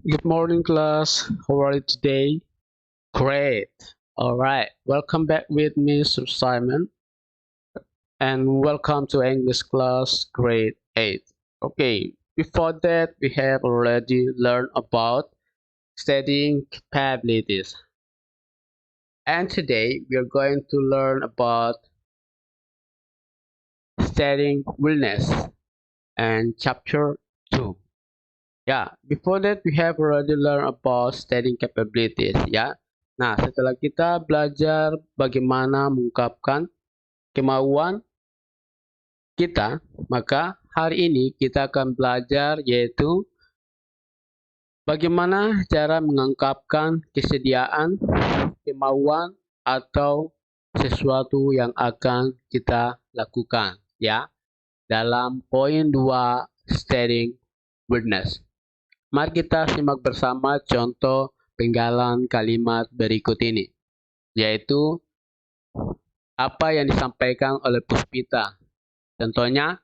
Good morning, class. How are you today? Great. All right. Welcome back with me, Mr. Simon, and welcome to English class, grade 8. Okay. Before that, we have already learned about studying capabilities, and today we are going to learn about studying wellness and chapter 2. Ya, before that we have already learned about studying capabilities, ya. Nah, setelah kita belajar bagaimana mengungkapkan kemauan kita, maka hari ini kita akan belajar yaitu bagaimana cara mengungkapkan kesediaan, kemauan, atau sesuatu yang akan kita lakukan, ya. Dalam poin 2 studying wellness. Mari kita simak bersama contoh penggalan kalimat berikut ini, yaitu apa yang disampaikan oleh Puspita. Contohnya,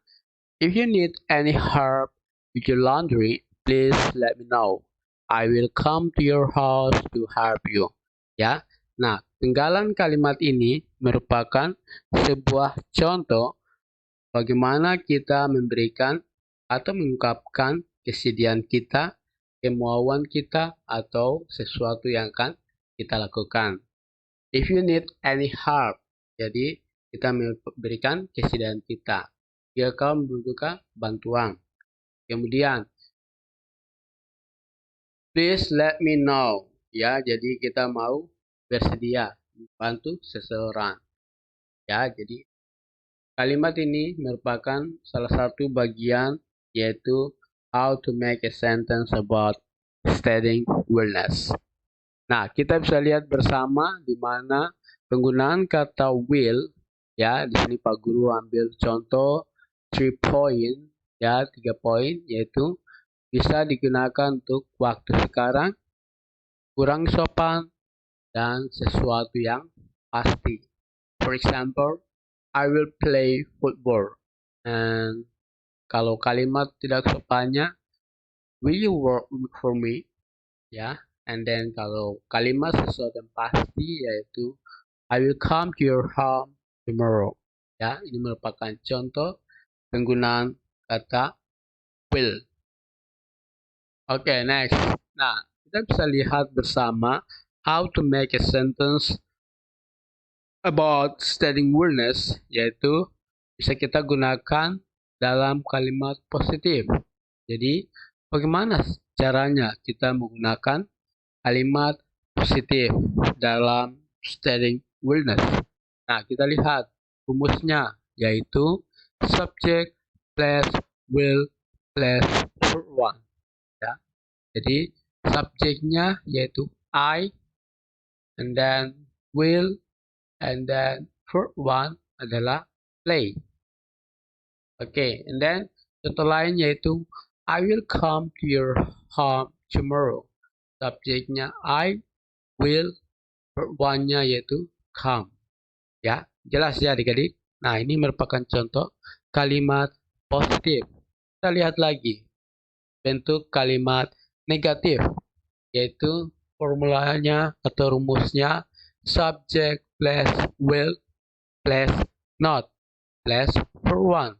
if you need any help with your laundry, please let me know. I will come to your house to help you. Ya, nah penggalan kalimat ini merupakan sebuah contoh bagaimana kita memberikan atau mengungkapkan kesediaan kita, kemauan kita, atau sesuatu yang akan kita lakukan. If you need any help, jadi kita memberikan kesediaan kita. Jika kau membutuhkan bantuan. Kemudian, please let me know. Ya, jadi kita mau bersedia membantu seseorang. Ya, jadi kalimat ini merupakan salah satu bagian yaitu how to make a sentence about studying wellness. Nah, kita bisa lihat bersama di mana penggunaan kata will, ya, di sini Pak Guru ambil contoh 3 point, ya, 3 poin, yaitu bisa digunakan untuk waktu sekarang, kurang sopan, dan sesuatu yang pasti. For example, I will play football. And kalau kalimat tidak sopannya, will you work for me? Ya. And then kalau kalimat sesuatu yang pasti yaitu I will come to your home tomorrow. Ya, ini merupakan contoh penggunaan kata will. Oke, next. Nah, kita bisa lihat bersama how to make a sentence about studying wellness, yaitu bisa kita gunakan dalam kalimat positif. Jadi, bagaimana caranya kita menggunakan kalimat positif dalam studying wellness? Nah, kita lihat rumusnya, yaitu subject plus will plus verb one. Ya. Jadi, subjeknya yaitu I, and then will, and then verb one adalah play. Oke, and then contoh lain yaitu I will come to your home tomorrow. Subjeknya I, will, verb one-nya yaitu come. Ya, jelas ya adik-adik. Nah, ini merupakan contoh kalimat positif. Kita lihat lagi bentuk kalimat negatif, yaitu formulanya atau rumusnya subject plus will plus not plus verb one.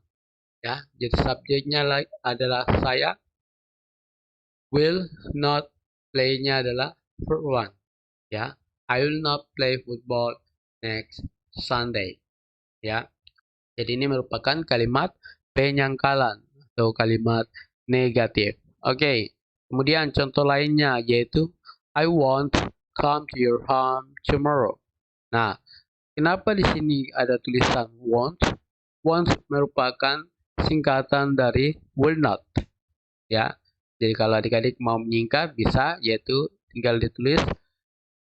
Ya, jadi subjeknya adalah saya, will not play-nya adalah verb one. Ya, I will not play football next Sunday. Ya, jadi ini merupakan kalimat penyangkalan atau kalimat negatif. Oke, kemudian contoh lainnya yaitu I won't come to your home tomorrow. Nah, kenapa di sini ada tulisan won't? Won't merupakan singkatan dari will not. Ya, jadi kalau adik-adik mau menyingkat bisa, yaitu tinggal ditulis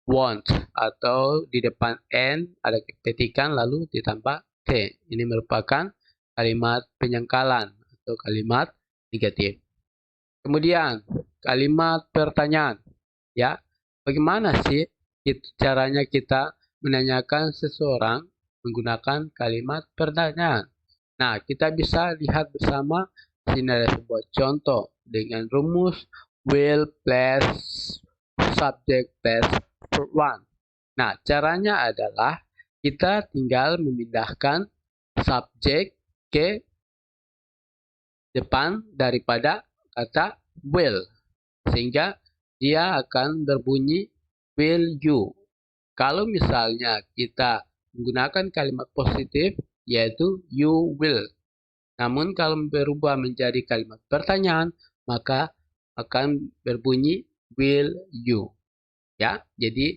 won't atau di depan n ada ketikan lalu ditambah t. Ini merupakan kalimat penyangkalan atau kalimat negatif. Kemudian kalimat pertanyaan, ya, bagaimana sih caranya kita menanyakan seseorang menggunakan kalimat pertanyaan? Nah, kita bisa lihat bersama sini ada sebuah contoh dengan rumus will plus subject plus verb one. Nah, caranya adalah kita tinggal memindahkan subjek ke depan daripada kata will, sehingga dia akan berbunyi will you. Kalau misalnya kita menggunakan kalimat positif, yaitu you will. Namun kalau berubah menjadi kalimat pertanyaan, maka akan berbunyi will you. Ya, jadi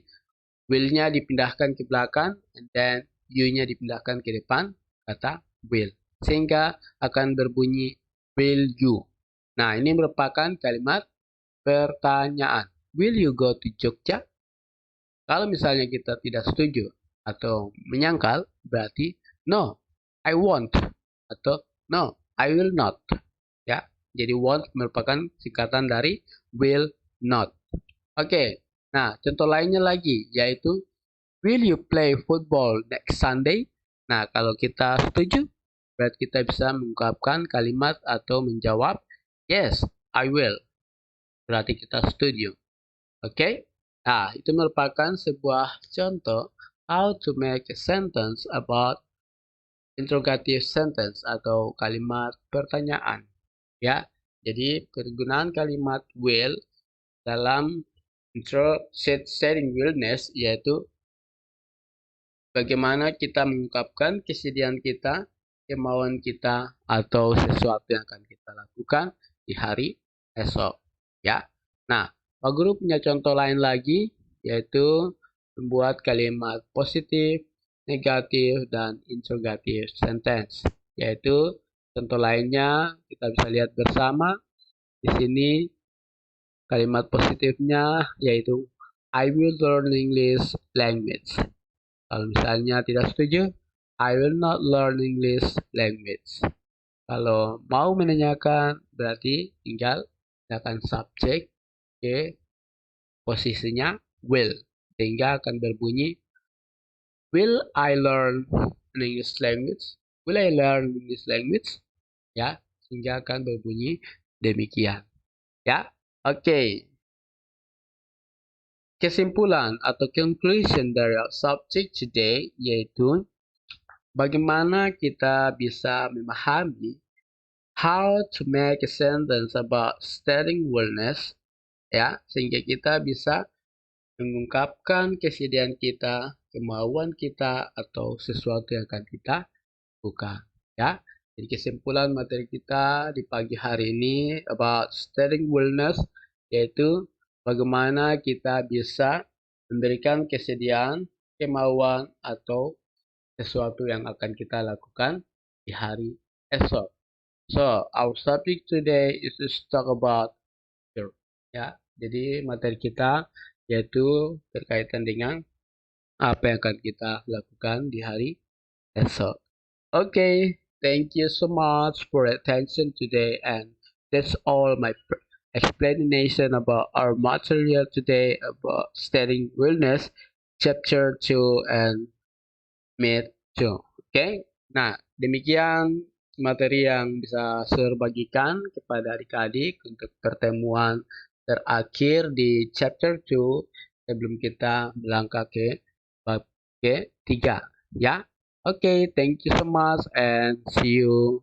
will-nya dipindahkan ke belakang, and then you-nya dipindahkan ke depan kata will, sehingga akan berbunyi will you. Nah, ini merupakan kalimat pertanyaan. Will you go to Jogja? Kalau misalnya kita tidak setuju atau menyangkal, berarti no, I won't, atau no, I will not. Ya, jadi won't merupakan singkatan dari will not. Oke, nah contoh lainnya lagi yaitu will you play football next Sunday? Nah, kalau kita setuju, berarti kita bisa mengungkapkan kalimat atau menjawab yes, I will. Berarti kita setuju. Oke? Nah, itu merupakan sebuah contoh how to make a sentence about interrogative sentence atau kalimat pertanyaan. Ya, jadi penggunaan kalimat will dalam setting willness yaitu bagaimana kita mengungkapkan kesedihan kita, kemauan kita, atau sesuatu yang akan kita lakukan di hari esok. Ya, nah, Pak Guru punya contoh lain lagi, yaitu membuat kalimat positif, negatif, dan interrogative sentence. Yaitu contoh lainnya kita bisa lihat bersama. Di sini kalimat positifnya yaitu I will learn English language. Kalau misalnya tidak setuju, I will not learn English language. Kalau mau menanyakan, berarti tinggal gunakan subjek ke posisinya will, sehingga akan berbunyi will I learn an English language? Will I learn English language? Ya, sehingga akan berbunyi demikian. Ya, oke. Kesimpulan atau conclusion dari subject today yaitu bagaimana kita bisa memahami how to make a sentence about studying wellness, ya, sehingga kita bisa mengungkapkan kesedihan kita, kemauan kita, atau sesuatu yang akan kita lakukan. Ya, jadi kesimpulan materi kita di pagi hari ini about studying wellness yaitu bagaimana kita bisa memberikan kesedihan, kemauan, atau sesuatu yang akan kita lakukan di hari esok. So, our subject today is to talk about fear. Ya, jadi materi kita yaitu berkaitan dengan apa yang akan kita lakukan di hari esok. Okay, thank you so much for attention today, and that's all my explanation about our material today about studying wellness, chapter 2 and math 2. Okay, nah demikian materi yang bisa saya bagikan kepada adik-adik untuk pertemuan terakhir di chapter 2 sebelum kita melangkah ke bab ke-3 ya. Okay, thank you so much and see you